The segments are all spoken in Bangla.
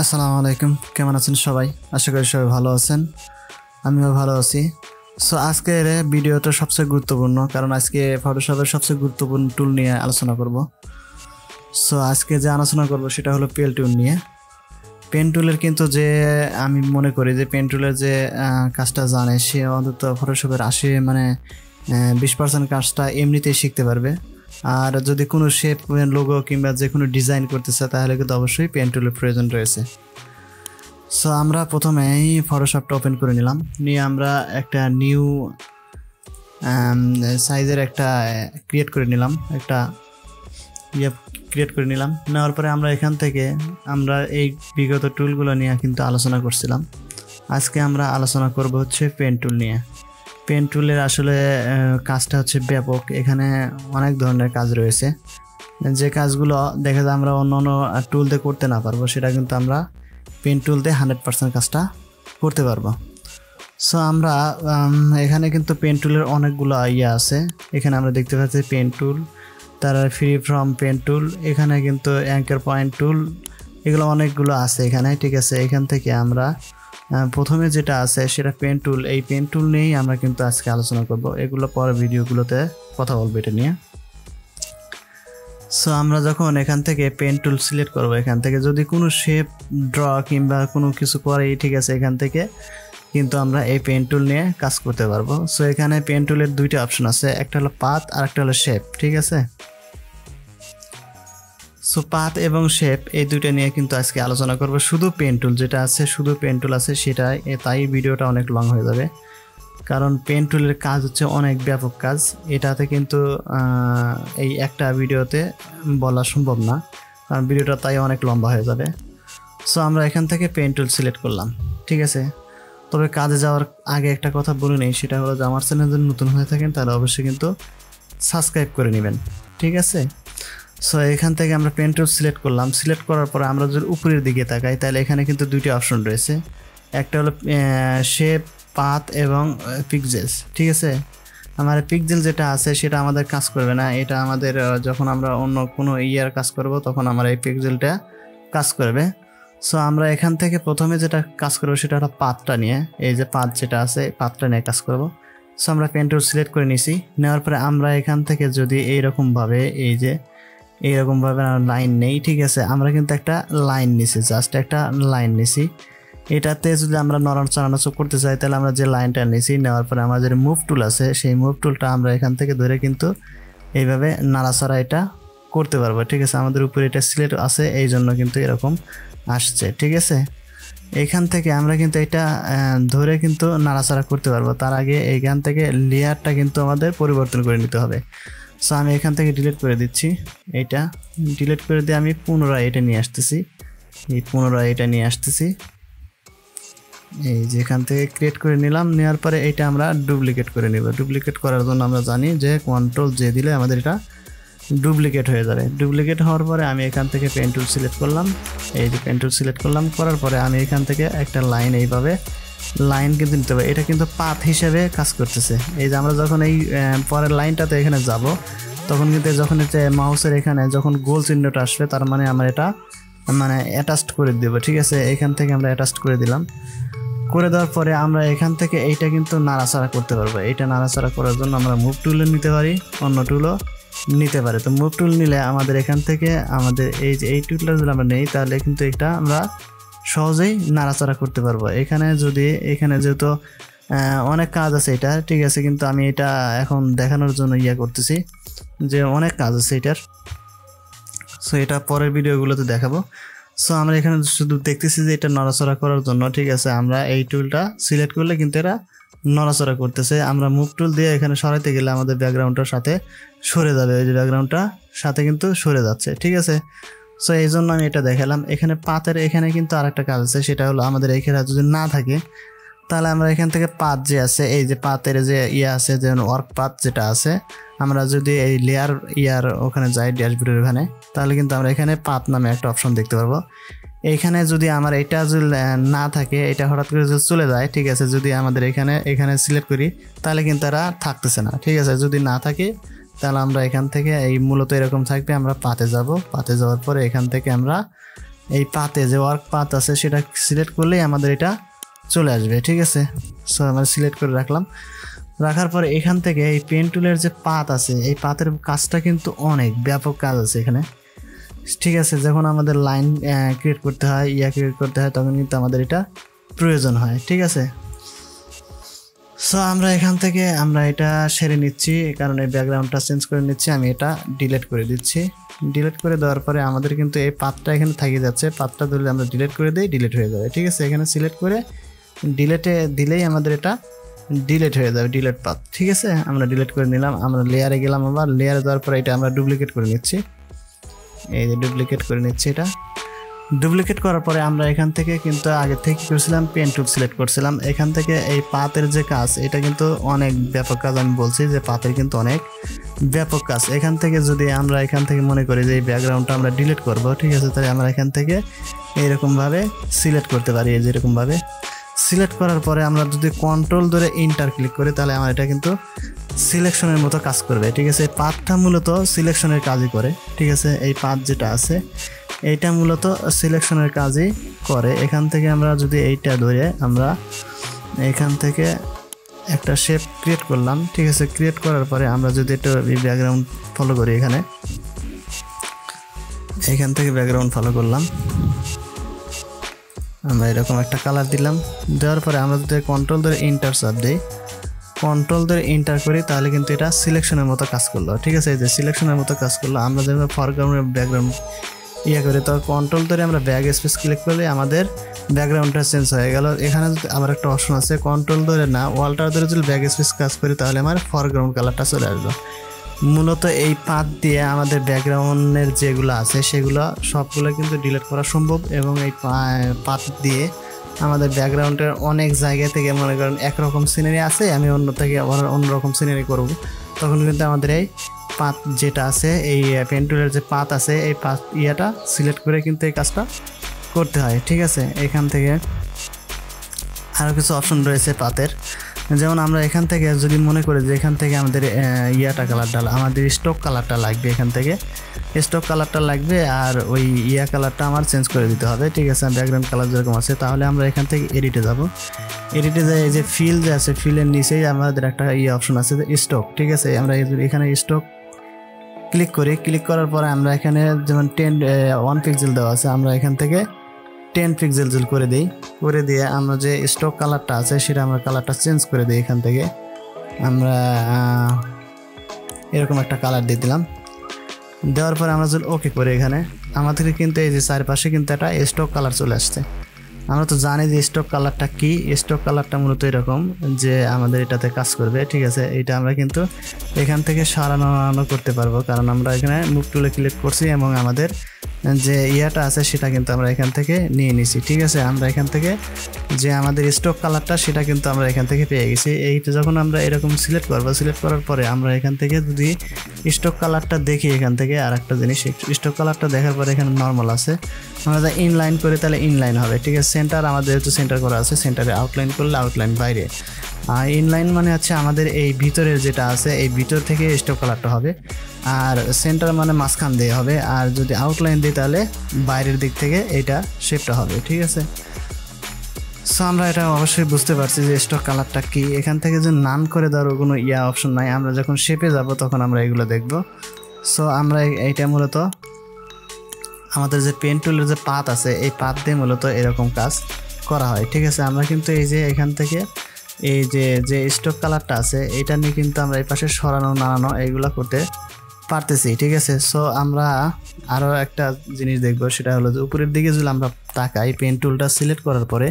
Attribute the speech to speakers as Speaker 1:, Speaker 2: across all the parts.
Speaker 1: আসসালামু আলাইকুম, কেমন আছেন সবাই? আশা করি সবাই ভালো আছেন, আমিও ভালো আছি। সো আজকের ভিডিওটা সবচেয়ে গুরুত্বপূর্ণ, কারণ আজকে ফটোশপের সবচেয়ে গুরুত্বপূর্ণ টুল নিয়ে আলোচনা করব। সো আজকে যে আলোচনা করব সেটা হলো পেন টুল নিয়ে। পেন টুলের কিন্তু যে আমি মনে করি যে পেন টুলের যে কাজটা জানে সে অন্তত ফটোশপের 20% কাজটা এমনিতেই শিখতে পারবে। আর যদি কোনো শেপ, লোগো কিংবা যে কোনো ডিজাইন করতেছে তাহলে কিন্তু অবশ্যই পেন টুলের প্রয়োজন রয়েছে। সো আমরা প্রথমেই ফটোশপটা ওপেন করে নিলাম, নিয়ে আমরা একটা নিউ সাইজের একটা ক্রিয়েট করে নিলাম, নেওয়ার পরে আমরা এখান থেকে আমরা এই বিগত টুলগুলো নিয়ে কিন্তু আলোচনা করছিলাম। আজকে আমরা আলোচনা করব হচ্ছে পেন টুল নিয়ে। পেন টুলের আসলে কাজটা হচ্ছে ব্যাপক, এখানে অনেক ধরনের কাজ রয়েছে। যে কাজগুলো দেখা যায় আমরা অন্য টুল দিয়ে করতে না পারবো, সেটা কিন্তু আমরা পেন টুল দিয়ে 100% কাজটা করতে পারবো। সো আমরা এখানে কিন্তু পেন টুলের অনেকগুলো আছে। এখানে আমরা দেখতে পাচ্ছি পেন টুল, তার ফ্রি ফ্রম পেন টুল, এখানে কিন্তু অ্যাঙ্কার পয়েন্ট টুল, এগুলো অনেকগুলো আছে এখানে। ঠিক আছে, এখান থেকে আমরা প্রথমে যেটা আছে সেটা পেন টুল। এই পেন টুল নিয়েই আমরা কিন্তু আজকে আলোচনা করব, এগুলো পরে ভিডিওগুলোতে কথা বলবো এটা নিয়ে। সো আমরা যখন এখান থেকে পেন টুল সিলেক্ট করব, এখান থেকে যদি কোনো শেপ ড্র কিংবা কোনো কিছু করে, ঠিক আছে, এখান থেকে কিন্তু আমরা এই পেন টুল নিয়ে কাজ করতে পারবো। সো এখানে পেন টুলের দুইটা অপশন আছে, একটা হলো পাথ আর একটা হলো শেপ। ঠিক আছে, সো পাথ এবং শেপ এই দুইটা নিয়ে কিন্তু আজকে আলোচনা করব। শুধু পেন টুল যেটা আছে, শুধু পেন টুল আছে সেটা, তাই ভিডিওটা অনেক লং হয়ে যাবে, কারণ পেন টুলের কাজ হচ্ছে অনেক ব্যাপক কাজ। এটাতে কিন্তু এই একটা ভিডিওতে বলা সম্ভব না, কারণ ভিডিওটা তাই অনেক লম্বা হয়ে যাবে। সো আমরা এখান থেকে পেন টুল সিলেক্ট করলাম। ঠিক আছে, তবে কাজে যাওয়ার আগে একটা কথা বলে নেই, সেটা হলো যে আমার চ্যানেল যদি নতুন হয়ে থাকেন তাহলে অবশ্যই কিন্তু সাবস্ক্রাইব করে নেবেন। ঠিক আছে, সো এখান থেকে আমরা পেন টুল সিলেক্ট করলাম। সিলেক্ট করার পরে আমরা যদি উপরের দিকে তাকাই তাহলে এখানে কিন্তু দুইটি অপশন রয়েছে, একটা হলো শেপ, পাথ এবং পিক্সেলস। ঠিক আছে, আমার পিক্সেল যেটা আছে সেটা আমাদের কাজ করবে না, এটা আমাদের যখন আমরা অন্য কোনো কাজ করব তখন আমার এই পিক্সেলটা কাজ করবে। সো আমরা এখান থেকে প্রথমে যেটা কাজ করবো সেটা হলো পাথটা নিয়ে, এই যে পাথ যেটা আছে পাথটা নিয়ে কাজ করব। সো আমরা পেন টুল সিলেক্ট করে নিছি, নেওয়ার পরে আমরা এখান থেকে যদি এইরকমভাবে এইরকমভাবে লাইন নেই, ঠিক আছে, আমরা কিন্তু একটা লাইন নিছি, জাস্ট একটা লাইন নিছি। এটাতে যদি আমরা নড়াচড়ানো করতে চাই তাহলে আমরা যে লাইনটা নিছি, নেওয়ার পরে আমার যে মুভ টুল আছে সেই মুভ টুলটা আমরা এখান থেকে ধরে কিন্তু এইভাবে নাড়াচাড়া এটা করতে পারবো। ঠিক আছে, আমাদের উপরে এটা সিলেক্ট আছে এই জন্য কিন্তু এরকম আসছে। ঠিক আছে, এখান থেকে আমরা কিন্তু এটা ধরে কিন্তু নাড়াচাড়া করতে পারবো। তার আগে এইখান থেকে লেয়ারটা কিন্তু আমাদের পরিবর্তন করে নিতে হবে। সো আমি এখান থেকে ডিলিট করে দিচ্ছি, এইটা ডিলিট করে দিয়ে আমি পুনরায় এটা নিয়ে আসতেছি, এই যে এখান থেকে ক্রিয়েট করে নিলাম। নেওয়ার পরে এটা আমরা ডুপ্লিকেট করে নেব। ডুপ্লিকেট করার জন্য আমরা জানি যে কন্ট্রোল জে দিলে আমাদের এটা ডুপ্লিকেট হয়ে যাবে। ডুপ্লিকেট হওয়ার পরে আমি এখান থেকে পেন টুল সিলেক্ট করলাম, এই যে পেন টুল সিলেক্ট করলাম, করার পরে আমি এখান থেকে একটা লাইন এইভাবে লাইন কিন্তু নিতে হবে, এটা কিন্তু পাথ হিসেবে কাজ করতেছে। এই যে আমরা যখন এই পরের লাইনটাতে এখানে যাব তখন কিন্তু যখন মাউসের এখানে যখন গোল চিহ্নটা আসবে তার মানে আমরা এটা অ্যাটাচড করে দেবো। ঠিক আছে, এখান থেকে আমরা অ্যাটাচড করে দিলাম। করে দেওয়ার পরে আমরা এখান থেকে এইটা কিন্তু নাড়াচাড়া করতে পারবো। এইটা নাড়াচাড়া করার জন্য আমরা মুভ টুলও নিতে পারি, অন্য টুলও নিতে পারি। তো মুভ টুল নিলে আমাদের এখান থেকে আমাদের এই যে এই টুলটা যদি আমরা নেই তাহলে কিন্তু এটা আমরা সহজেই নাড়াচাড়া করতে পারবো। এখানে যেহেতু অনেক কাজ আছে এটা, ঠিক আছে, কিন্তু আমি এটা এখন দেখানোর জন্য করতেছি যে অনেক কাজ আছে এটার। সো এটা পরের ভিডিওগুলোতে দেখাবো। সো আমরা এখানে শুধু দেখতেছি যে এটা নড়াচড়া করার জন্য। ঠিক আছে, আমরা এই টুলটা সিলেক্ট করলে কিন্তু এটা নড়াচড়া করতেছে। আমরা মুভ টুল দিয়ে এখানে সরাইতে গেলে আমাদের ব্যাকগ্রাউন্ডটার সাথে সরে যাবে, ওই যে ব্যাকগ্রাউন্ডটা সাথে কিন্তু সরে যাচ্ছে। ঠিক আছে, সো এই জন্য আমি এটা দেখালাম। এখানে পাথের এখানে কিন্তু আরেকটা কাজ আছে, সেটা হলো আমাদের এখানে যদি না থাকে তাহলে আমরা এখান থেকে পাথ যে আছে, এই যে পাথের যে আছে, যেমন ওয়ার্ক পাথ যেটা আছে, আমরা যদি এই লেয়ার ওখানে যাই ড্যাশবোর্ডের ওখানে, তাহলে কিন্তু আমরা এখানে পাথ নামে একটা অপশন দেখতে পারবো। এইখানে যদি আমার এটা যদি না থাকে, এটা হঠাৎ করে যদি চলে যায়, ঠিক আছে, যদি আমাদের এখানে সিলেক্ট করি তাহলে কিন্তু এরা থাকতেছে না। ঠিক আছে, যদি না থাকে তাহলে আমরা এখান থেকে এই মূলত এরকম থাকবে। আমরা পাতে যাব, পাতে যাওয়ার পরে এখান থেকে আমরা এই পাতে যে ওয়ার্ক পাথ আছে সেটা সিলেক্ট করলেই আমাদের এটা চলে আসবে, ঠিক আছে। সো আমরা সিলেক্ট করে রাখার পরে এখান থেকে এই পেন টুলের যে পাত আছে এই পাতের কাজটা কিন্তু অনেক ব্যাপক কাজ আছে এখানে, ঠিক আছে। যখন আমাদের লাইন ক্রিয়েট করতে হয়, ক্রিয়েট করতে হয়, তখন কিন্তু আমাদের এটা প্রয়োজন হয়, ঠিক আছে। সো আমরা এখান থেকে আমরা এটা সেরে নিচ্ছি, কারণ এই ব্যাকগ্রাউন্ডটা চেঞ্জ করে নিচ্ছি। আমি এটা ডিলিট করে দিচ্ছি। ডিলিট করে দেওয়ার পরে আমাদের কিন্তু এই পাতটা এখানে থেকে যাচ্ছে। পাতটা ধরে আমরা ডিলিট করে দিই, ডিলিট হয়ে যাবে, ঠিক আছে। এখানে সিলেক্ট করে ডিলিটে দিলেই আমাদের এটা ডিলিট হয়ে যাবে, ডিলিট পাথ, ঠিক আছে। আমরা ডিলিট করে নিলাম। আমরা লেয়ারে গেলাম, আবার লেয়ারে যাওয়ার পরে এটা আমরা ডুপ্লিকেট করে নিচ্ছি। এই যে ডুপ্লিকেট করে নিচ্ছি। এটা ডুপ্লিকেট করার পরে আমরা এখান থেকে কিন্তু আগে থেকে করেছিলাম পেন টুল সিলেক্ট করছিলাম। এখান থেকে এই পাতের যে কাজ এটা কিন্তু অনেক ব্যাপক কাজ। আমি বলছি যে পাতের কিন্তু অনেক ব্যাপক কাজ। এখান থেকে যদি আমরা এখান থেকে মনে করি যে এই ব্যাকগ্রাউন্ডটা আমরা ডিলিট করব, ঠিক আছে, তাহলে আমরা এখান থেকে এইরকমভাবে সিলেক্ট করতে পারি। এই যেরকমভাবে সিলেক্ট করার পরে আমরা যদি কন্ট্রোল ধরে ইন্টার ক্লিক করি তাহলে আমার এটা কিন্তু সিলেকশনের মতো কাজ করবে, ঠিক আছে। এই পাতটা মূলত সিলেকশনের কাজই করে, ঠিক আছে। এই পাত যেটা আছে এইটা মূলত সিলেকশনের কাজই করে। এখান থেকে আমরা যদি এইটা ধরে আমরা এখান থেকে একটা শেপ ক্রিয়েট করলাম, ঠিক আছে। ক্রিয়েট করার পরে আমরা যদি একটা ব্যাকগ্রাউন্ড ফলো করি, এখান থেকে ব্যাকগ্রাউন্ড ফলো করলাম, আমরা এরকম একটা কালার দিলাম। দেওয়ার পরে আমরা যদি কন্ট্রোল ধরে ইন্টার চাপ দিই, কন্ট্রোল ধরে ইন্টার করি, তাহলে কিন্তু এটা সিলেকশনের মতো কাজ করলো, ঠিক আছে। এই যে সিলেকশনের মতো কাজ করলো। আমরা যেভাবে ফরগ্রাউন্ডের ব্যাকগ্রাউন্ড করি, তো কন্ট্রোল ধরে আমরা ব্যাক স্পেস ক্লিক করলে আমাদের ব্যাকগ্রাউন্ডটা চেঞ্জ হয়ে গেল। এখানে যদি আবার একটা অপশন আছে, কন্ট্রোল ধরে না ওয়ালটার ধরে যদি ব্যাক স্পেস কাজ করি তাহলে আমার ফরগ্রাউন্ড কালারটা চলে আসবে। মূলত এই পাত দিয়ে আমাদের ব্যাকগ্রাউন্ডের যেগুলো আছে সেগুলো সবগুলো কিন্তু ডিলিট করা সম্ভব, এবং এই পাত দিয়ে আমাদের ব্যাকগ্রাউন্ডের অনেক জায়গা থেকে মনে করেন একরকম সিনারি আছে, আমি অন্য থেকে অন্যরকম সিনারি করব, তখন কিন্তু আমাদের এই পাত যেটা আছে এই পেন টুলের যে পাত আছে এই পাত সিলেক্ট করে কিন্তু এই কাজটা করতে হয়, ঠিক আছে। এখান থেকে আরও কিছু অপশন রয়েছে পাতের, যেমন আমরা এখান থেকে যদি মনে করি যে এখান থেকে আমাদের কালারটা আমাদের স্টক কালারটা লাগবে, এখান থেকে স্টক কালারটা লাগবে, আর ওই কালারটা আমার চেঞ্জ করে দিতে হবে, ঠিক আছে। ব্যাকগ্রাউন্ড কালার যেরকম আছে, তাহলে আমরা এখান থেকে এডিটে যাব। এডিটে যাই, এই যে ফিল যে আছে ফিলের নিচেই আমাদের একটা অপশন আছে যে স্টক, ঠিক আছে। আমরা এখানে স্টক ক্লিক করি। ক্লিক করার পরে আমরা এখানে যেমন 1 পিক্সেল দেওয়া আছে, আমরা এখান থেকে 10 পিক্সেল করে দিই। করে দিয়ে আমরা যে স্টক কালারটা আছে সেটা আমরা কালারটা চেঞ্জ করে দিই। এখান থেকে আমরা এরকম একটা কালার দিয়ে দিলাম। দেওয়ার পরে আমরা যদি ওকে করি, এখানে আমাদের কিন্তু এই যে চারপাশে কিন্তু একটা স্টক কালার চলে আসছে। আমরা তো জানি যে স্টক কালারটা কি। স্টক কালারটা মূলত এরকম যে আমাদের এটাতে কাজ করবে, ঠিক আছে। এটা আমরা কিন্তু এখান থেকে সরানো করতে পারবো, কারণ আমরা এখানে মুভ টুলে ক্লিক করছি এবং আমাদের যে আছে সেটা কিন্তু আমরা এখান থেকে নিয়ে নিছি, ঠিক আছে। আমরা এখান থেকে যে আমাদের স্টক কালারটা সেটা কিন্তু আমরা এখান থেকে পেয়ে গেছি। এইটা যখন আমরা এরকম সিলেক্ট করবো, সিলেক্ট করার পরে আমরা এখান থেকে যদি স্টক কালারটা দেখি, এখান থেকে আর একটা জিনিস, স্টক কালারটা দেখার পরে এখানে নর্মাল আছে, আমরা যা ইনলাইন করি তাহলে ইনলাইন হবে, ঠিক আছে। সেন্টার আমাদের যেহেতু সেন্টার করা আছে, সেন্টারে আউটলাইন করলে আউটলাইন বাইরে, আর ইনলাইন মানে হচ্ছে আমাদের এই ভিতরের যেটা আছে এই ভিতর থেকে স্টক কালারটা হবে, আর সেন্টার মানে মাঝখান দিয়ে হবে, আর যদি আউটলাইন দিই তাহলে বাইরের দিক থেকে এইটা শেপটা হবে, ঠিক আছে। সো আমরা এটা অবশ্যই বুঝতে পারছি যে স্টক কালারটা কি। এখান থেকে যে নান করে দেওয়ার কোনো অপশন নাই, আমরা যখন শেপে যাব তখন আমরা এগুলো দেখব। সো আমরা এইটা মূলত আমাদের যে পেন টুলের যে পাত আছে এই পাত দিয়ে মূলত এরকম কাজ করা হয়, ঠিক আছে। আমরা কিন্তু এই যে এখান থেকে এই যে স্টক কালারটা আছে এটা নিয়ে কিন্তু আমরা এই পাশে সরানো নাড়ানো এইগুলো করতে পারতেছি, ঠিক আছে। সো আমরা আরও একটা জিনিস দেখবো, সেটা হলো যে উপরের দিকে যদি আমরা তাকাই, পেন টুলটা সিলেক্ট করার পরে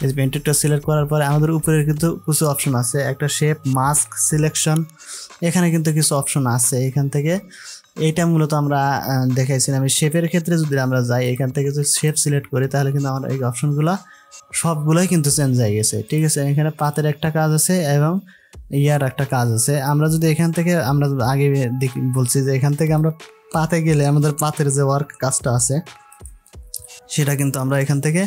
Speaker 1: এই পেন টুলটা সিলেক্ট করার পরে আমাদের উপরের কিন্তু কিছু অপশন আছে, একটা শেপ, মাস্ক, সিলেকশন, এখানে কিন্তু কিছু অপশন আছে। এখান থেকে এইটা মূলত আমরা দেখাইছিলাম শেপের ক্ষেত্রে যদি আমরা যাই, এখান থেকে যদি শেপ সিলেক্ট করি তাহলে কিন্তু আমার এই অপশনগুলো সবগুলোই কিন্তু চেঞ্জ হয়ে গেছে, ঠিক আছে। এখানে পাতের একটা কাজ আছে এবং একটা কাজ আছে। আমরা যদি এখান থেকে আমরা আগে বলছি যে এখান থেকে আমরা পাতে গেলে আমাদের পাতের যে ওয়ার্ক কাজটা আছে সেটা কিন্তু আমরা এখান থেকে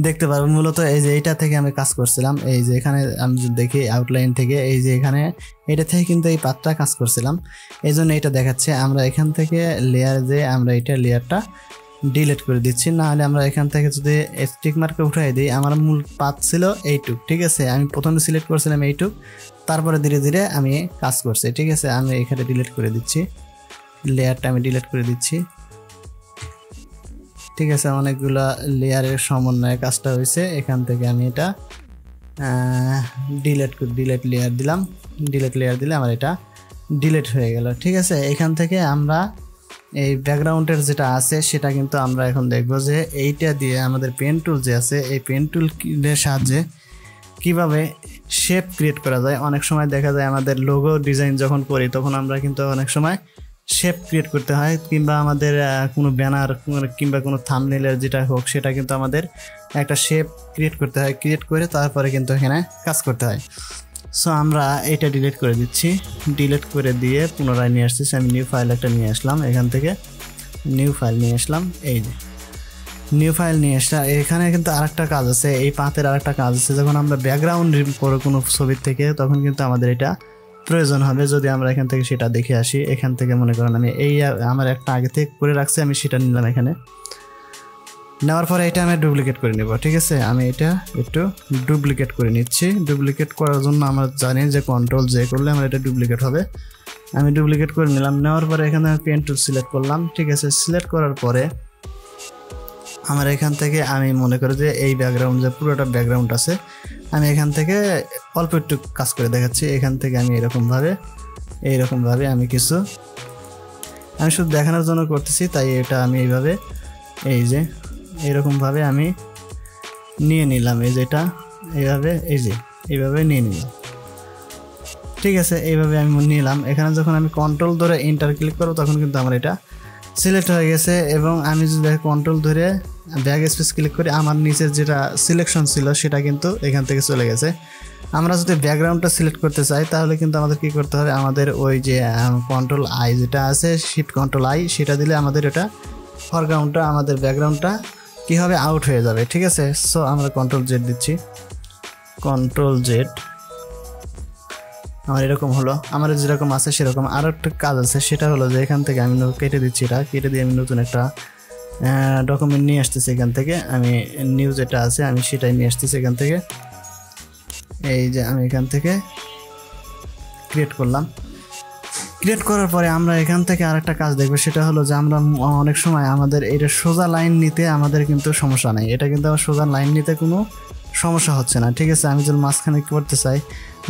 Speaker 1: দেখতে পারবো। মূলত এই যে এইটা থেকে আমি কাজ করছিলাম, এই যে এখানে আমি যদি দেখি আউটলাইন থেকে এই যে এখানে এটা থেকে কিন্তু এই পাতটা কাজ করছিলাম, এই জন্য এটা দেখাচ্ছে। আমরা এখান থেকে লেয়ার যে আমরা এটা লেয়ারটা ডিলিট করে দিচ্ছি, না হলে আমরা এখান থেকে যদি স্টিক মার্কে উঠাই দিই, আমার মূল পাত ছিল এইটুক, ঠিক আছে। আমি প্রথমে সিলেক্ট করছিলাম এইটুক, তারপরে ধীরে ধীরে আমি কাজ করছি, ঠিক আছে। আমি এখানে ডিলিট করে দিচ্ছি, লেয়ারটা আমি ডিলিট করে দিচ্ছি, ঠিক আছে। অনেকগুলা লেয়ারের সমন্বয়ে কাজটা হয়েছে। এখান থেকে আমি এটা ডিলিট লেয়ার দিলাম, ডিলিট লেয়ার দিলে আমার এটা ডিলিট হয়ে গেল, ঠিক আছে। এখান থেকে আমরা এই ব্যাকগ্রাউন্ডের যেটা আছে সেটা কিন্তু আমরা এখন দেখব যে এইটা দিয়ে আমাদের পেন টুল যে আছে, এই পেন টুলের সাহায্যে কিভাবে শেপ ক্রিয়েট করা যায়। অনেক সময় দেখা যায় আমাদের লোগো ডিজাইন যখন করি তখন আমরা কিন্তু অনেক সময় শেপ ক্রিয়েট করতে হয়, কিংবা আমাদের কোনো ব্যানার কিংবা কোনো থাম্বনেইলের যেটা হোক সেটা কিন্তু আমাদের একটা শেপ ক্রিয়েট করতে হয়, ক্রিয়েট করে তারপরে কিন্তু এখানে কাজ করতে হয়। সো আমরা এটা ডিলিট করে দিচ্ছি, ডিলিট করে দিয়ে পুনরায় নিয়ে আসতেছি। আমি নিউ ফাইল একটা নিয়ে আসলাম, এখান থেকে নিউ ফাইল নিয়ে আসলাম, এই যে নিউ ফাইল নিয়ে আসলাম। এখানে কিন্তু আরেকটা কাজ আছে, এই পাতের আরেকটা কাজ আছে। যখন আমরা ব্যাকগ্রাউন্ড রিমুভ করব কোনো ছবির থেকে তখন কিন্তু আমাদের এটা প্রয়োজন হবে। যদি আমরা এখান থেকে সেটা দেখে আসি, এখান থেকে মনে করেন আমি এই আমার একটা আগে থেকে করে রাখছি, আমি সেটা নিলাম। এখানে নেওয়ার পরে এটা আমি ডুপ্লিকেট করে নেব, ঠিক আছে। আমি এটা একটু ডুপ্লিকেট করে নিচ্ছি। ডুপ্লিকেট করার জন্য আমরা জানি যে কন্ট্রোল জে করলে আমার এটা ডুপ্লিকেট হবে। আমি ডুপ্লিকেট করে নিলাম। নেওয়ার পরে এখানে আমি পেন টুল সিলেক্ট করলাম, ঠিক আছে। সিলেক্ট করার পরে আমার এখান থেকে আমি মনে করি যে এই ব্যাকগ্রাউন্ড যে পুরোটা ব্যাকগ্রাউন্ড আছে, আমি এখান থেকে অল্প একটু কাজ করে দেখাচ্ছি। এখান থেকে আমি এইরকমভাবে আমি কিছু আমি শুধু দেখানোর জন্য করতেছি, তাই এটা আমি এইভাবে এই যে এইরকমভাবে আমি নিয়ে নিলাম। এই যেটা এইভাবে এই যে এইভাবে নিয়ে নিলাম, ঠিক আছে। এইভাবে আমি নিলাম। এখানে যখন আমি কন্ট্রোল ধরে এন্টার ক্লিক করব তখন কিন্তু আমার এটা সিলেক্ট হয়ে গেছে। এবং আমি যদি কন্ট্রোল ধরে ব্যাক স্পেস ক্লিক করি, আমার নিচের যেটা সিলেকশন ছিল সেটা কিন্তু এখান থেকে চলে গেছে। আমরা যদি ব্যাকগ্রাউন্ডটা সিলেক্ট করতে চাই তাহলে কিন্তু আমাদের কি করতে হবে, আমাদের ওই যে কন্ট্রোল আই যেটা আছে, শিফট কন্ট্রোল আই, সেটা দিলে আমাদের এটা ফরগ্রাউন্ডটা আমাদের ব্যাকগ্রাউন্ডটা কী হবে, আউট হয়ে যাবে, ঠিক আছে। সো আমরা কন্ট্রোল জেড দিচ্ছি, কন্ট্রোল জেড। আমার এরকম হলো, আমার যেরকম আছে সেরকম। আরও একটা কাজ আছে, সেটা হলো যে এখান থেকে আমি কেটে দিচ্ছি, এটা কেটে দিয়ে আমি নতুন একটা ডকুমেন্ট নিয়ে আসতেছি। এখান থেকে আমি নিউ যেটা আছে আমি সেটাই নিয়ে আসতেছি এখান থেকে। এই যে আমি এখান থেকে ক্রিয়েট করলাম। ক্রিয়েট করার পরে আমরা এখান থেকে আরেকটা কাজ দেখবো, সেটা হলো যে আমরা অনেক সময় আমাদের এটা সোজা লাইন নিতে আমাদের কিন্তু সমস্যা নেই। এটা কিন্তু আমার সোজা লাইন নিতে কোনো সমস্যা হচ্ছে না, ঠিক আছে। আমি যদি মাঝখানে করতে চাই,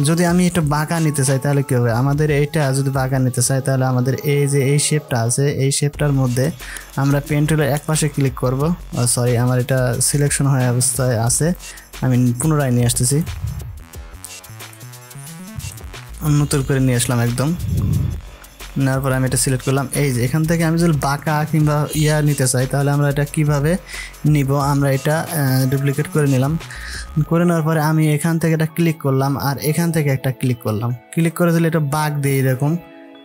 Speaker 1: যদি আমি এটা বাঁকা নিতে চাই তাহলে কী হবে, আমাদের এইটা যদি বাঁকা নিতে চাই তাহলে আমাদের এই যে এই শেপটা আছে, এই শেপটার মধ্যে আমরা পেন টুলের এক পাশে ক্লিক করব। সরি, আমার এটা সিলেকশন হয়ে অবস্থায় আছে, আমি পুনরায় নিয়ে আসতেছি, নতুন করে নিয়ে আসলাম একদম। নেওয়ার পরে আমি এটা সিলেক্ট করলাম। এই যে এখান থেকে আমি যদি বাঁকা কিংবা নিতে চাই তাহলে আমরা এটা কিভাবে নিব, আমরা এটা ডুপ্লিকেট করে নিলাম। করে নেওয়ার পরে আমি এখান থেকে এটা ক্লিক করলাম, আর এখান থেকে একটা ক্লিক করলাম। ক্লিক করে দিলে এটা বাঁক দিয়ে এরকম,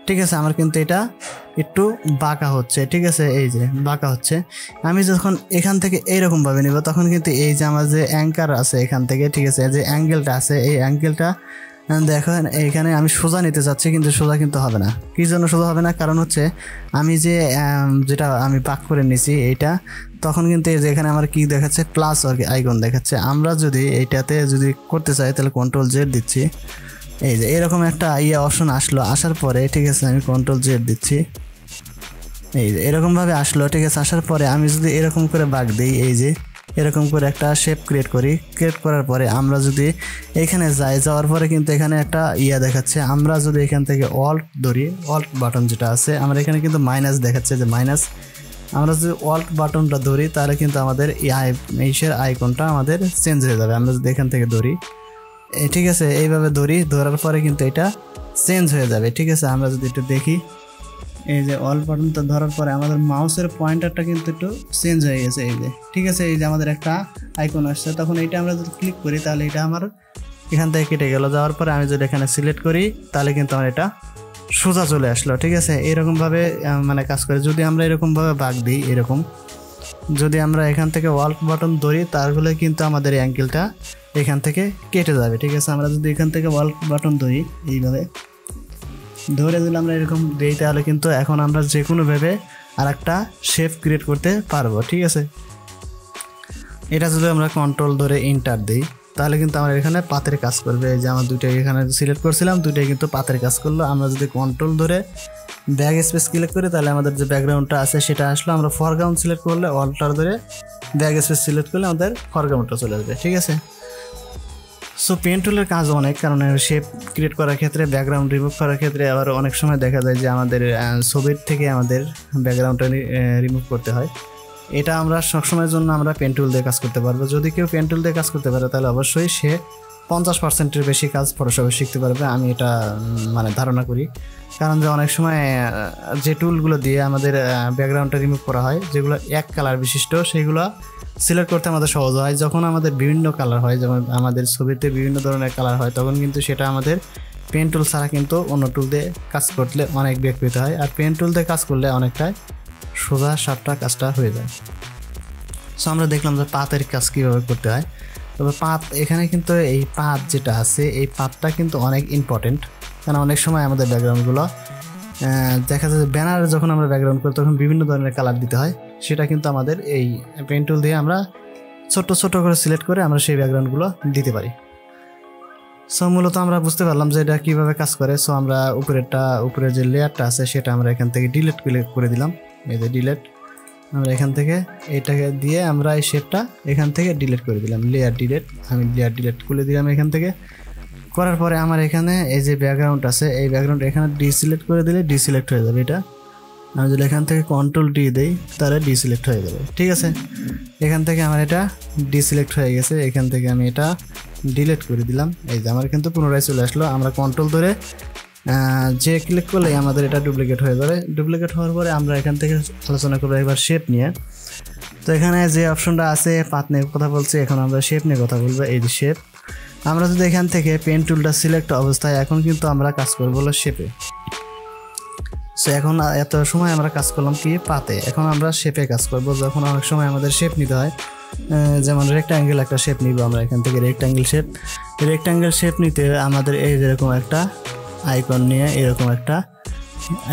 Speaker 1: ঠিক আছে। আমার কিন্তু এটা একটু বাঁকা হচ্ছে, ঠিক আছে। এই যে বাঁকা হচ্ছে, আমি যখন এখান থেকে এইরকমভাবে নিব তখন কিন্তু এই যে আমার যে অ্যাঙ্কার আছে এখান থেকে, ঠিক আছে, যে অ্যাঙ্গেলটা আছে, এই অ্যাঙ্গেলটা দেখেন এইখানে আমি সোজা নিতে চাচ্ছি, কিন্তু সোজা কিন্তু হবে না। কী জন্য সোজা হবে না, কারণ হচ্ছে আমি যেটা আমি পাক করে নিছি এইটা, তখন কিন্তু এই যে এখানে আমার কি দেখাচ্ছে, প্লাস আইকন দেখাচ্ছে। আমরা যদি এইটাতে যদি করতে চাই তাহলে কন্ট্রোল জেড দিচ্ছি। এই যে এরকম একটা অপশন আসলো, আসার পরে ঠিক আছে আমি কন্ট্রোল জেড দিচ্ছি। এই যে এরকমভাবে আসলো, ঠিক আছে। আসার পরে আমি যদি এরকম করে বাঁক দিই, এই যে এরকম করে একটা শেপ ক্রিয়েট করি। ক্রিয়েট করার পরে আমরা যদি এখানে যাওয়ার পরে কিন্তু এখানে একটা দেখাচ্ছে। আমরা যদি এখান থেকে অল্ট ধরি, অল্ট বাটন যেটা আছে, আমরা এখানে কিন্তু মাইনাস দেখাচ্ছে, যে মাইনাস। আমরা যদি অল্ট বাটনটা ধরি তাহলে কিন্তু আমাদের এইসের আইকনটা আমাদের চেঞ্জ হয়ে যাবে। আমরা যদি এখান থেকে ধরি, ঠিক আছে, এইভাবে ধরার পরে কিন্তু এটা চেঞ্জ হয়ে যাবে, ঠিক আছে। আমরা যদি একটু দেখি, এই যে অল বাটনটা ধরার পরে আমাদের মাউসের পয়েন্টারটা কিন্তু একটু চেঞ্জ হয়ে গেছে, এই যে, ঠিক আছে। এই যে আমাদের একটা আইকন আসছে, তখন এইটা আমরা যদি ক্লিক করি তাহলে এটা আমার এখান থেকে কেটে গেল। যাওয়ার পরে আমি যদি এখানে সিলেক্ট করি তাহলে কিন্তু আমার এটা সোজা চলে আসলো, ঠিক আছে। এরকমভাবে মানে কাজ করে। যদি আমরা এরকমভাবে বাঁক দিই, এরকম যদি আমরা এখান থেকে ওয়াল বাটন ধরি তাহলে কিন্তু আমাদের এই অ্যাঙ্গেলটা এখান থেকে কেটে যাবে। ঠিক আছে, আমরা যদি এখান থেকে ওয়াল বাটন ধরি এইভাবে ধরে দিলে আমরা এরকম দিই তাহলে কিন্তু এখন আমরা যে কোনোভাবে আর একটা শেপ ক্রিয়েট করতে পারবো। ঠিক আছে, এটা যদি আমরা কন্ট্রোল ধরে এন্টার দিই তাহলে কিন্তু আমার এখানে পাতের কাজ করবে। এই যে আমার দুইটাই এখানে সিলেক্ট করছিলাম, দুইটাই কিন্তু পাতের কাজ করলো। আমরা যদি কন্ট্রোল ধরে ব্যাক স্পেস ক্লিক করি তাহলে আমাদের যে ব্যাকগ্রাউন্ডটা আছে সেটা আসলো। আমরা ফরগ্রাউন্ড সিলেক্ট করলে অল্টার ধরে ব্যাক স্পেস সিলেক্ট করলে আমাদের ফরগ্রাউন্ডটা চলে আসবে। ঠিক আছে, সো পেন টুলের কাজ অনেক, কারণ শেপ ক্রিয়েট করার ক্ষেত্রে, ব্যাকগ্রাউন্ড রিমুভ করার ক্ষেত্রে আবার অনেক সময় দেখা যায় যে আমাদের ছবির থেকে আমাদের ব্যাকগ্রাউন্ডটা রিমুভ করতে হয়। এটা আমরা সবসময়ের জন্য আমরা পেন টুল দিয়ে কাজ করতে পারবো। যদি কেউ পেন টুল দিয়ে কাজ করতে পারে তাহলে অবশ্যই সে 50%-এর বেশি কাজ ফটোশপে শিখতে পারবে, আমি এটা মানে ধারণা করি। কারণ যে অনেক সময় যে টুলগুলো দিয়ে আমাদের ব্যাকগ্রাউন্ডটা রিমুভ করা হয়, যেগুলো এক কালার বিশিষ্ট, সেগুলো সিলেক্ট করতে আমাদের সহজ হয়। যখন আমাদের বিভিন্ন কালার হয়, যেমন আমাদের ছবিতে বিভিন্ন ধরনের কালার হয়, তখন কিন্তু সেটা আমাদের পেন টুল ছাড়া কিন্তু অন্য টুল দিয়ে কাজ করলে অনেক বেগ পেতে হয়। আর পেন টুল দিয়ে কাজ করলে অনেকটাই সোজা সাপটা কাজটা হয়ে যায়। সো আমরা দেখলাম যে পাতের কাজ কীভাবে করতে হয়। তবে পাত এখানে কিন্তু এই পাত যেটা আছে, এই পাতটা কিন্তু অনেক ইম্পর্টেন্ট। কারণ অনেক সময় আমাদের ব্যাকগ্রাউন্ডগুলো দেখা যায় ব্যানারে যখন আমরা ব্যাকগ্রাউন্ড করি তখন বিভিন্ন ধরনের কালার দিতে হয়, সেটা কিন্তু আমাদের এই পেন টুল দিয়ে আমরা ছোট ছোট করে সিলেক্ট করে আমরা সেই ব্যাকগ্রাউন্ডগুলো দিতে পারি। সো মূলত আমরা বুঝতে পারলাম যে এটা কীভাবে কাজ করে। সো আমরা উপরের যে লেয়ারটা আছে সেটা আমরা এখান থেকে ডিলিট করে দিলাম। এই যে ডিলিট, আমরা এখান থেকে এটাকে দিয়ে আমরা এই শেপটা এখান থেকে ডিলিট করে দিলাম। লেয়ার ডিলিট, আমি লেয়ার ডিলিট করে দিলাম। এখান থেকে করার পরে আমার এখানে এই যে ব্যাকগ্রাউন্ড আছে, এই ব্যাকগ্রাউন্ড এখানে ডিসিলেক্ট করে দিলে ডিসিলেক্ট হয়ে যাবে। এটা আমি যদি এখান থেকে কন্ট্রোল ডি দিই তাহলে ডিসিলেক্ট হয়ে যাবে। ঠিক আছে, এখান থেকে আমার এটা ডিসিলেক্ট হয়ে গেছে। এখান থেকে আমি এটা ডিলিট করে দিলাম। এই যে আমার কিন্তু পুনরায় চলে আসলো। আমরা কন্ট্রোল ধরে যে ক্লিক করলেই আমাদের এটা ডুপ্লিকেট হয়ে যাবে। ডুপ্লিকেট হওয়ার পরে আমরা এখান থেকে আলোচনা করবো এবার শেপ নিয়ে। তো এখানে যে অপশনটা আছে পাত নিয়ে কথা বলছি, এখন আমরা শেপ নিয়ে কথা বলবো। এই যে শেপ, আমরা যদি এখান থেকে পেন টুলটা সিলেক্ট অবস্থায়, এখন কিন্তু আমরা কাজ করবো হলো শেপে। সো এখন এত সময় আমরা কাজ করলাম কি পাতে, এখন আমরা শেপে কাজ করবো। যখন অনেক সময় আমাদের শেপ নিতে হয়, যেমন রেক্টাঙ্গেল একটা শেপ নিব আমরা এখান থেকে। রেক্টাঙ্গেল শেপ নিতে আমাদের এই যেরকম একটা আইকন নিয়ে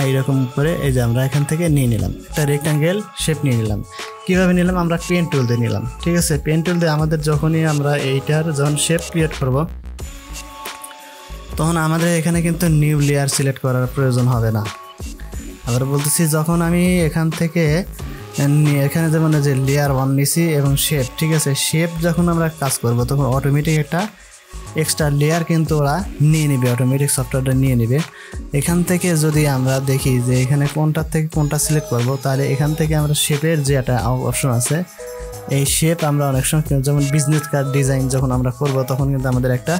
Speaker 1: এইরকম করে এই যে আমরা এখান থেকে নিয়ে নিলাম একটা রেক্টাঙ্গেল শেপ নিয়ে নিলাম। কীভাবে নিলাম? আমরা পেন টুল দিয়ে নিলাম। ঠিক আছে, পেন টুল দিয়ে আমাদের যখনই আমরা এইটার যখন শেপ ক্রিয়েট করব তখন আমাদের এখানে কিন্তু নিউ লেয়ার সিলেক্ট করার প্রয়োজন হবে না। আবার বলতেছি, যখন আমি এখান থেকে এখানে যেমন যে লেয়ার 1 নিছি এবং শেপ, ঠিক আছে, শেপ যখন আমরা কাজ করব তখন অটোমেটিক একটা এক্সট্রা লেয়ার কিন্তু ওরা নিয়ে নেবে, অটোমেটিক সফটওয়্যারটা নিয়ে নেবে। এখান থেকে যদি আমরা দেখি যে এখানে কোনটার থেকে কোনটা সিলেক্ট করব, তাহলে এখান থেকে আমরা শেপের যে একটা অপশন আছে, এই শেপ আমরা অনেক সময় যেমন বিজনেস কার্ড ডিজাইন যখন আমরা করব তখন কিন্তু আমাদের একটা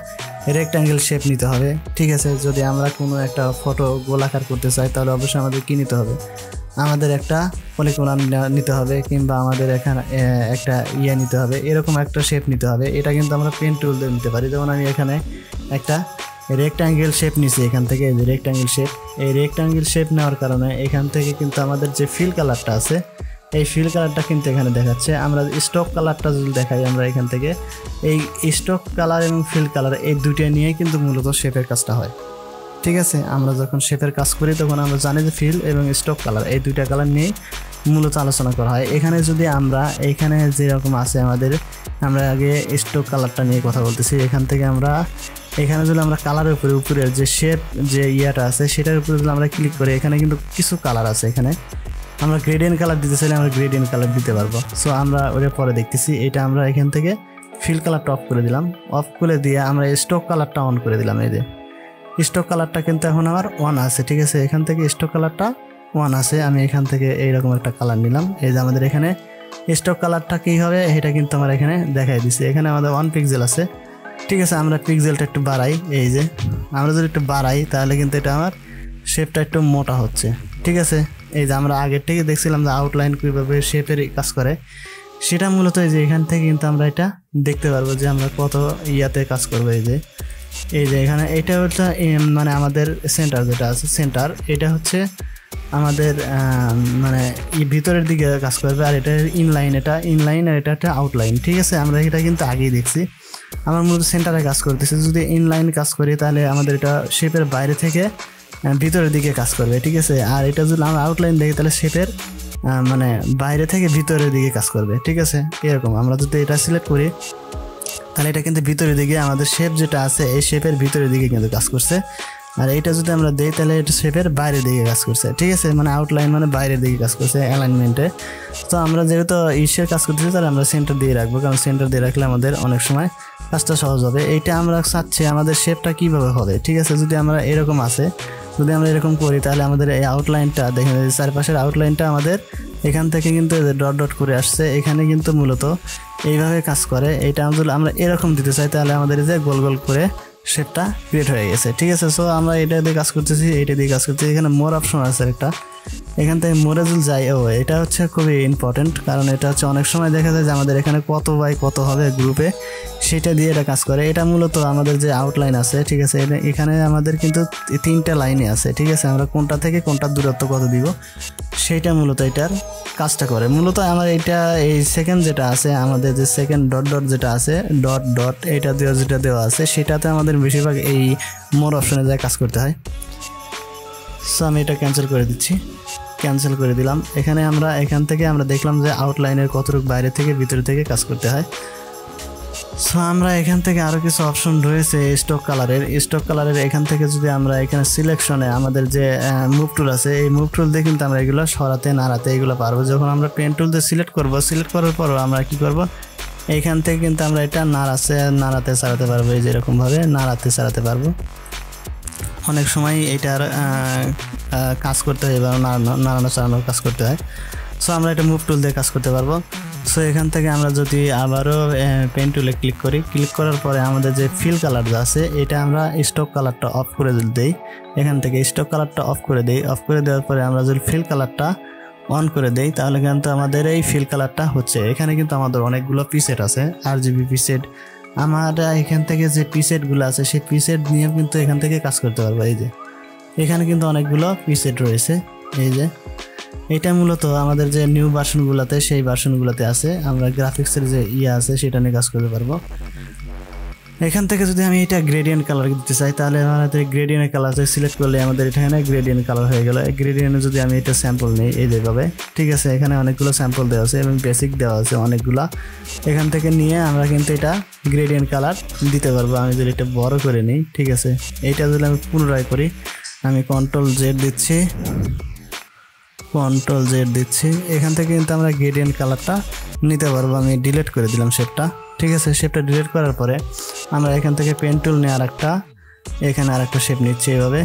Speaker 1: রেক্টাঙ্গেল শেপ নিতে হবে। ঠিক আছে, যদি আমরা কোনো একটা ফটো গোলাকার করতে চাই তাহলে অবশ্যই আমাদের কী নিতে হবে? আমাদের একটা পলিগন নিতে হবে, কিংবা আমাদের এখানে একটা নিতে হবে, এরকম একটা শেপ নিতে হবে। এটা কিন্তু আমরা পেন টুল দিয়ে নিতে পারি। যেমন আমি এখানে একটা রেক্টাঙ্গেল শেপ নিছি এখান থেকে, এই যে রেক্টাঙ্গেল শেপ। এই রেক্টাঙ্গেল শেপ নেওয়ার কারণে এখান থেকে কিন্তু আমাদের যে ফিল কালারটা আছে, এই ফিল কালারটা কিন্তু এখানে দেখাচ্ছে। আমরা স্টক কালারটা যদি দেখাই, আমরা এখান থেকে এই স্টক কালার এবং ফিল কালার এই দুইটা নিয়ে কিন্তু মূলত শেপের কাজটা হয়। ঠিক আছে, আমরা যখন শেপের কাজ করি তখন আমরা জানি যে ফিল এবং স্টক কালার এই দুইটা কালার নিয়ে মূলত আলোচনা করা হয়। এখানে যদি আমরা এখানে যেরকম আছে আমাদের, আমরা আগে স্টক কালারটা নিয়ে কথা বলতেছি। এখান থেকে আমরা এখানে যদি আমরা কালারের উপরে যে শেপ যে আছে সেটার উপরে যদি আমরা ক্লিক করি, এখানে কিন্তু কিছু কালার আছে। এখানে আমরা গ্রেডিয়েন্ট কালার দিতে চাইলে আমরা গ্রেডিয়েন্ট কালার দিতে পারবো। সো আমরা ওটা পরে দেখতেছি। এটা আমরা এখান থেকে ফিল কালারটা অফ করে দিলাম। অফ করে দিয়ে আমরা স্টক কালারটা অন করে দিলাম। এই যে স্টক কালারটা কিন্তু এখন আমার 1 আছে। ঠিক আছে, এখান থেকে স্টক কালারটা 1 আছে। আমি এখান থেকে এইরকম একটা কালার নিলাম। এই যে আমাদের এখানে স্টক কালারটা কী হবে এটা কিন্তু আমার এখানে দেখাই দিচ্ছে। এখানে আমাদের 1 পিক্সেল আছে। ঠিক আছে, আমরা পিক্সেলটা একটু বাড়াই। এই যে আমরা যদি একটু বাড়াই তাহলে কিন্তু এটা আমার শেপটা একটু মোটা হচ্ছে। ঠিক আছে, এই যে আমরা আগের থেকে দেখছিলাম যে আউটলাইন কীভাবে শেপের কাজ করে, সেটা মূলত এই যে এখান থেকে কিন্তু আমরা এটা দেখতে পারবো যে আমরা কত কাজ করবো। এই যে এখানে এটা হচ্ছে মানে আমাদের সেন্টার যেটা আছে, সেন্টার এটা হচ্ছে আমাদের মানে ভিতরের দিকে কাজ করবে, আর এটা ইনলাইন, এটা ইনলাইন আর এটা একটা আউটলাইন। ঠিক আছে, আমরা এটা কিন্তু আগেই দেখছি। আমার মূলত সেন্টারে কাজ করতেছে। যদি ইনলাইন কাজ করি তাহলে আমাদের এটা শেপের বাইরে থেকে ভিতরের দিকে কাজ করবে। ঠিক আছে, আর এটা যদি আমরা আউটলাইন দেখি তাহলে শেপের মানে বাইরে থেকে ভিতরের দিকে কাজ করবে। ঠিক আছে, এরকম আমরা যদি এটা সিলেক্ট করি তাহলে এটা কিন্তু ভিতরের দিকে আমাদের শেপ যেটা আছে এই শেপের ভিতরের দিকে কিন্তু কাজ করছে। আর এইটা যদি আমরা দিই তাহলে এটা শেপের বাইরের দিকে কাজ করছে। ঠিক আছে, মানে আউটলাইন মানে বাইরের দিকে কাজ করছে অ্যালাইনমেন্টে। তো আমরা যেহেতু ইসের কাজ করতেছি তাহলে আমরা সেন্টার দিয়ে রাখবো, কারণ সেন্টার দিয়ে রাখলে আমাদের অনেক সময় কাজটা সহজ হবে। এইটা আমরা চাচ্ছি আমাদের শেপটা কীভাবে হবে। ঠিক আছে, যদি আমরা এরকম আছে, যদি আমরা এরকম করি তাহলে আমাদের এই আউটলাইনটা দেখেন, চারপাশের আউটলাইনটা আমাদের এখান থেকে কিন্তু ডট ডট করে আসছে, এখানে কিন্তু মূলত এইভাবে কাজ করে। এইটা আমরা এরকম দিতে চাই তাহলে আমাদের যে গোল গোল করে শেপটা ক্রিয়েট হয়ে গেছে। ঠিক আছে, সো আমরা এটা দিয়ে কাজ করতেছি, এইটা দিয়ে কাজ করতেছি। এখানে মোর অপশন আছে একটা, এখান থেকে মোরে যদি যাই, এটা হচ্ছে খুবই ইম্পর্টেন্ট, কারণ এটা হচ্ছে অনেক সময় দেখা যায় যে আমাদের এখানে কত বাই কত হবে গ্রুপে, সেটা দিয়ে এটা কাজ করে। এটা মূলত আমাদের যে আউটলাইন আছে, ঠিক আছে, এখানে আমাদের কিন্তু 3টা লাইনে আছে। ঠিক আছে, আমরা কোনটা থেকে কোনটার দূরত্ব কত দিব সেইটা মূলত এটার কাজটা করে। মূলত আমার এটা এই সেকেন্ড যেটা আছে, আমাদের যে সেকেন্ড ডট ডট যেটা আছে, ডট ডট এইটা দেওয়া যেটা দেওয়া আছে, সেটাতে আমাদের বেশিরভাগ এই মোর অপশনে যায় কাজ করতে হয়। সো আমি এটা ক্যান্সেল করে দিচ্ছি, ক্যান্সেল করে দিলাম। এখানে আমরা এখান থেকে আমরা দেখলাম যে আউটলাইনের কতটুকু বাইরে থেকে ভিতরে থেকে কাজ করতে হয়। সো আমরা এখান থেকে আরও কিছু অপশন রয়েছে স্টক কালারের। এখান থেকে যদি আমরা এখানে সিলেকশনে আমাদের যে মুভ টুল আছে, এই মুভ টুল দিয়ে কিন্তু আমরা এগুলো সরাতে নাড়াতে এগুলো পারবো। যখন আমরা পেন টুল দিয়ে সিলেক্ট করার পরও আমরা কি করব, এইখান থেকে কিন্তু আমরা এটা নাড়াতে ছাড়াতে পারবো। এই যেরকমভাবে নাড়াতে ছাড়াতে পারবো। অনেক সময় এটার কাজ করতে হয় বা নাড়ানো চালানোর কাজ করতে হয়। সো আমরা এটা মুভ টুল দিয়ে কাজ করতে পারবো। সো এখান থেকে আমরা যদি আবারও পেন টুলে ক্লিক করার পরে আমাদের যে ফিল কালারটা আছে, এটা আমরা স্টক কালারটা অফ করে দিই। এখান থেকে স্টক কালারটা অফ করে দেওয়ার পরে আমরা যদি ফিল কালারটা অন করে দেই তাহলে কিন্তু আমাদের এই ফিল কালারটা হচ্ছে। এখানে কিন্তু আমাদের অনেকগুলো পিসেট আছে, RGB পিসেট। আমরা এখান থেকে যে পিসেটগুলো আছে সেই পিসেট নিয়ে কিন্তু এখান থেকে কাজ করতে পারবো। এই যে এখানে কিন্তু অনেকগুলো পিসেট রয়েছে। এই যে এটা মূলত আমাদের যে নিউ ভার্সনগুলোতে সেই ভার্সনগুলোতে আছে। আমরা গ্রাফিক্সের যে আছে সেটা নিয়ে কাজ করতে পারবো। এখান থেকে যদি আমি এটা গ্রেডিয়েন্ট কালার দিতে চাই তাহলে আমাদের গ্রেডিয়েন্ট কালার সিলেক্ট করলে আমাদের এখানে গ্রেডিয়েন্ট কালার হয়ে গেল। এই গ্রেডিয়েন্টে যদি আমি এটা স্যাম্পল নিই এই যেভাবে, ঠিক আছে, এখানে অনেকগুলো স্যাম্পল দেওয়া আছে এবং বেসিক দেওয়া আছে অনেকগুলো। এখান থেকে নিয়ে আমরা কিন্তু এটা গ্রেডিয়েন্ট কালার দিতে পারবো। আমি যদি এটা বড় করে নিই, ঠিক আছে, এইটা যদি আমি পুনরায় করি, আমি Ctrl Z দিচ্ছি, এখান থেকে কিন্তু আমরা গ্রেডিয়েন্ট কালারটা নিতে পারবো। আমি ডিলিট করে দিলাম শেপটা। ঠিক আছে, শেপটা ডিলিট করার পরে আমরা এখান থেকে পেন টুল নিয়ে এখানে আরেকটা শেপ নিচ্ছি এইভাবে।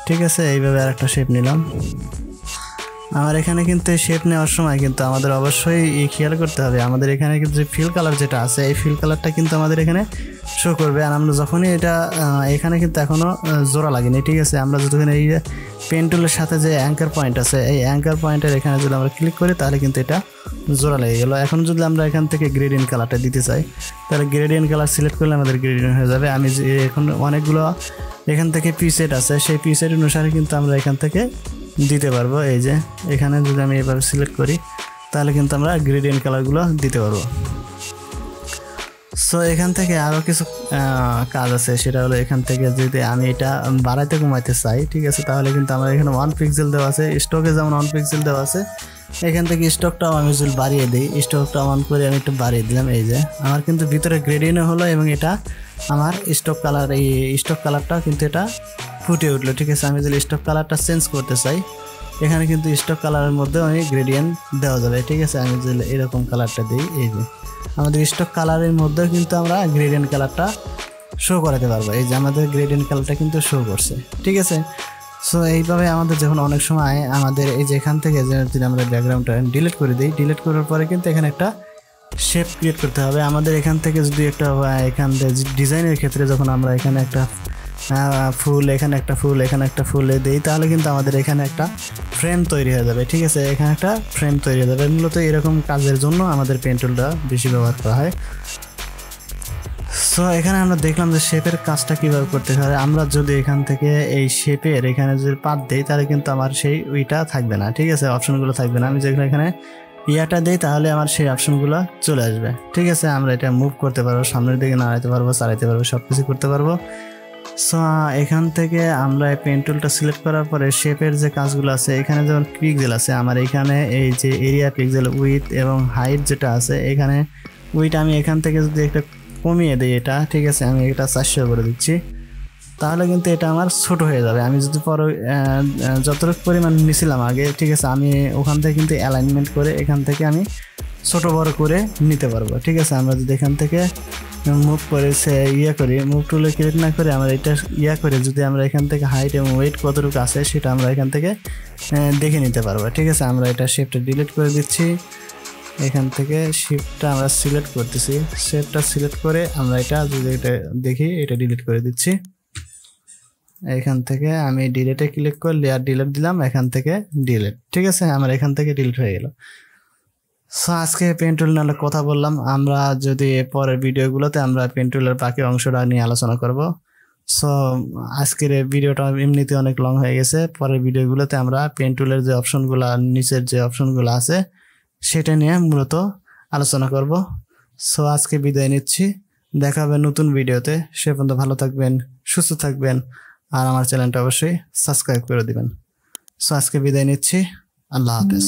Speaker 1: ঠিক আছে, এইভাবে আরেকটা শেপ নিলাম। আমার এখানে কিন্তু শেপ নেওয়ার সময় কিন্তু আমাদের অবশ্যই খেয়াল করতে হবে, আমাদের এখানে কিন্তু যে ফিল কালার যেটা আছে এই ফিল কালারটা কিন্তু আমাদের এখানে শো করবে। আর আমরা যখনই এটা এখানে কিন্তু এখনও জোড়া লাগেনি। ঠিক আছে, আমরা যখন এই পেন টুলের সাথে যে অ্যাঙ্কার পয়েন্ট আছে এই অ্যাঙ্কার পয়েন্টের এখানে যদি আমরা ক্লিক করি তাহলে কিন্তু এটা জোড়া লেগে গেল। এখন যদি আমরা এখান থেকে গ্রেডিয়েন্ট কালারটা দিতে চাই তাহলে গ্রেডিয়েন্ট কালার সিলেক্ট করলে আমাদের গ্রেডিয়েন্ট হয়ে যাবে। আমি যে এখন অনেকগুলো এখান থেকে পিসেট আছে সেই পিসেট অনুসারে কিন্তু আমরা এখান থেকে দিতে পারবো। এই যে এখানে যদি আমি এভাবে সিলেক্ট করি তাহলে কিন্তু আমরা গ্রেডিয়েন্ট কালারগুলো দিতে পারবো। সো এখান থেকে আরও কিছু কাজ আছে, সেটা হলো এখান থেকে যদি আমি এটা বাড়াইতে কমাইতে চাই, ঠিক আছে, তাহলে কিন্তু আমার এখানে 1 পিক্সেল দেওয়া আছে, স্টকে যেমন 1 পিক্সেল দেওয়া আছে, এখান থেকে স্টকটাও আমি যদি বাড়িয়ে দিই, স্টকটা অন করে আমি একটু বাড়িয়ে দিলাম। এই যে আমার কিন্তু ভিতরে গ্রেডিয়েন্ট হলো এবং এটা আমার স্টক কালার, এই স্টক কালারটা কিন্তু এটা ফুটে উঠলো। ঠিক আছে, আমি যদি স্টক কালারটা চেঞ্জ করতে চাই এখানে কিন্তু স্টক কালারের মধ্যে আমি গ্রেডিয়েন্ট দেওয়া যাবে। ঠিক আছে, আমি যদি এরকম কালারটা দিই, এই যে আমাদের স্টক কালারের মধ্যেও কিন্তু আমরা গ্রেডিয়েন্ট কালারটা শো করাতে পারবো। এই যে আমাদের গ্রেডিয়েন্ট কালারটা কিন্তু শো করছে। ঠিক আছে, সো এইভাবে আমাদের যখন অনেক সময় আমাদের এই যে এখান থেকে যদি আমরা ব্যাকগ্রাউন্ডটা ডিলিট করে দিই, ডিলিট করার পরে কিন্তু এখানে একটা শেপ ক্রিয়েট করতে হবে আমাদের। এখান থেকে যদি একটা এখান থেকে ডিজাইনের ক্ষেত্রে যখন আমরা এখানে একটা ফুল, এখানে একটা ফুল, এখানে একটা ফুল দিই তাহলে কিন্তু আমাদের এখানে একটা ফ্রেম তৈরি হয়ে যাবে। ঠিক আছে, এখানে একটা ফ্রেম তৈরি হয়ে যাবে। মূলত এরকম কাজের জন্য আমাদের পেন টুলটা বেশি ব্যবহার করা হয়। সো এখানে আমরা দেখলাম যে শেপের কাজটা কিভাবে করতে হয়। আমরা যদি এখান থেকে এই শেপের এখানে যদি পাত দেই তাহলে কিন্তু আমার সেই ওইটা থাকবে না, ঠিক আছে, অপশনগুলো থাকবে না। আমি যেগুলো এখানে ইয়াটা দেই তাহলে আমার সেই অপশনগুলো চলে আসবে, ঠিক আছে। আমরা এটা মুভ করতে পারবো, সামনের দিকে নাড়াইতে পারবো, চালাইতে পারবো, সব কিছু করতে পারবো। সো এখান থেকে আমরা পেন টুলটা সিলেক্ট করার পরে শেপের যে কাজগুলো আছে এখানে যেমন পিক্সেল আছে আমার এখানে, এই যে এরিয়া পিক্সেল উইথ এবং হাইট যেটা আছে এখানে উইথ আমি এখান থেকে যদি একটা কমিয়ে দিই এটা, ঠিক আছে, আমি এটা 400 করে দিচ্ছি, তাহলে কিন্তু এটা আমার ছোট হয়ে যাবে। আমি যদি পরে যতটুকু পরিমাণ নিছিলাম আগে, ঠিক আছে, আমি ওখান থেকে কিন্তু অ্যালাইনমেন্ট করে এখান থেকে আমি ছোট বড় করে নিতে পারবো, ঠিক আছে। আমরা যদি এখান থেকে মুভ করে করি, মুভ টুলে ক্লিক না করে আমরা এটা করে যদি আমরা এখান থেকে হাইট এবং ওয়েট কতটুকু আছে সেটা আমরা এখান থেকে দেখে নিতে পারবো, ঠিক আছে। আমরা এটা শেপটা ডিলিট করে দিচ্ছি, এখান থেকে শেপটা আমরা সিলেক্ট করতেছি, শেপটা সিলেক্ট করে আমরা এটা যদি এটা দেখি এটা ডিলিট করে দিচ্ছি। এখান থেকে আমি ডিলিটে ক্লিক করে লেয়ার ডিলিট দিলাম, এখান থেকে ডিলিট, ঠিক আছে, আমার এখান থেকে ডিলিট হয়ে গেল। সো আজকে পেন টুল নিয়ে কথা বললাম, আমরা যদি পরের ভিডিওগুলোতে আমরা পেন টুলের বাকি অংশটা নিয়ে আলোচনা করব। সো আজকের এই ভিডিওটা এমনিতে অনেক লং হয়ে গেছে, পরের ভিডিওগুলোতে আমরা পেন টুলের যে অপশনগুলো নিচের যে অপশনগুলো আছে সেটা নিয়ে মূলত আলোচনা করব। সো আজকে বিদায় নিচ্ছি, দেখা হবে নতুন ভিডিওতে। সে পর্যন্ত ভালো থাকবেন, সুস্থ থাকবেন, আর আমার চ্যানেলটা অবশ্যই সাবস্ক্রাইব করে দিবেন। সো আজকে বিদায় নিচ্ছি, আল্লাহ হাফেজ।